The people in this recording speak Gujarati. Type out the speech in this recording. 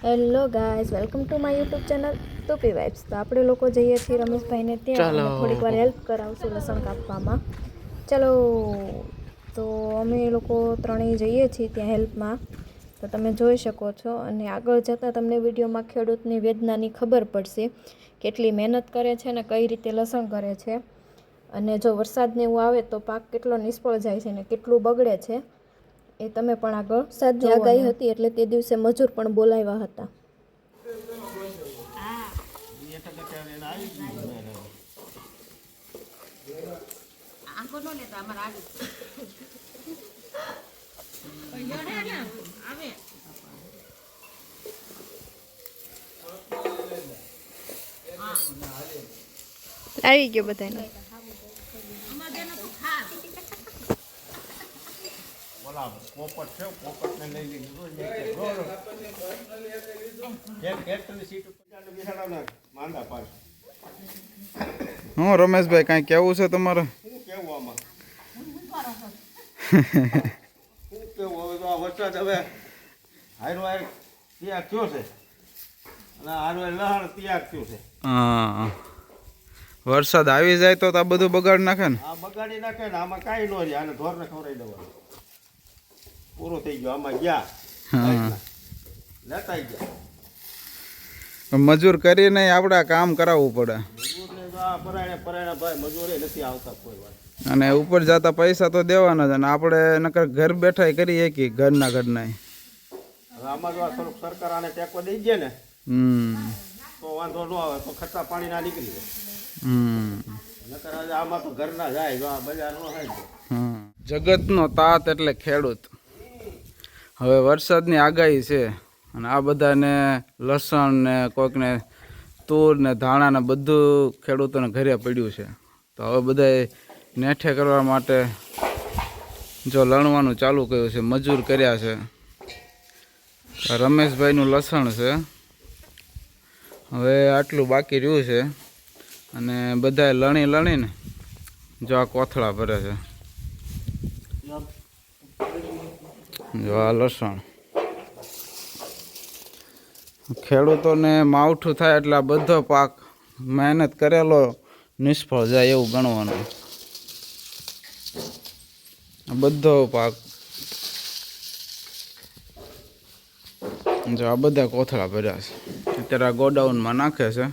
Hello guys, welcome to my YouTube channel Tupi vibes. તો આપણે લોકો જઈએ છીએ રમેશભાઈને ત્યાં અને થોડીક વાર હેલ્પ કરાવશું લસણ કાપવામાં. ચલો, તો અમે લોકો ત્રણેય જઈએ છીએ ત્યાં હેલ્પમાં. તો તમે જોઈ શકો છો અને આગળ જતાં તમને વિડીયોમાં ખેડૂતની વેદનાની ખબર પડશે, કેટલી મહેનત કરે છે ને કઈ રીતે લસણ કરે છે. અને જો વરસાદને એવું આવે તો પાક કેટલો નિષ્ફળ જાય છે ને કેટલું બગડે છે એ તમે પણ આગળ વરસાદની આગાહી હતી એટલે તે દિવસે મજૂર પણ બોલાવ્યા હતા. આવી ગયો બધાને. પોપટ છે, પોપટને લઈ લીધું માંદા પાડ. હું રમેશભાઈ કાંઈ કેવું છે તમારે? શું કેવું આમાં? શું કેવું હવે તો આ વરસાદ હવે હારો હાર તૈયાર થયો છે અને હારો લહણ તૈયાર થયું છે. હા, વરસાદ આવી જાય તો આ બધું બગાડ નાખે ને. આ બગાડી નાખે ને, આમાં કાંઈ ન રહે. આને ઢોરને ખવડાવી દેવાનું, પૂરો થઈ ગયો. આમાં ગયા લેતા ગયા મજૂર કરીને આપણે કામ કરાવવું પડે મજૂરને તો આ પરાયણે ભાઈ મજૂરે નથી આવતા કોઈ વાત. અને ઉપર જતા પૈસા તો દેવાના જ, અને આપણે નકર ઘર બેઠા કરીએ કે ઘરના હવે આમાં જો આ થોડુંક સરકાર આને ટેકો દઈ દે ને તો વાંધો ન આવે, તો ખર્ચા પાણી ના નીકળી જાય. નકર આજે આમાં તો ઘરના જાય, જો આ બજાર નો થાય. જગતનો તાત એટલે ખેડૂત. હવે વરસાદની આગાહી છે અને આ બધાને લસણ ને કોઈકને તૂર ને ધાણા ને બધું ખેડૂતોને ઘરે પડ્યું છે. તો હવે બધાએ નેઠે કરવા માટે જો લણવાનું ચાલુ કર્યું છે, મજૂર કર્યા છે. રમેશભાઈનું લસણ છે, હવે આટલું બાકી રહ્યું છે અને બધાએ લણીને જો આ કોથળા ભરે છે. જો આ લસણ ખેડૂતોને માવઠું થાય એટલે આ બધો પાક મહેનત કરેલો નિષ્ફળ જાય એવું ગણવાનું. બધો પાક જો આ બધા કોથળા ભર્યા છે, અત્યારે આ ગોડાઉનમાં નાખે છે.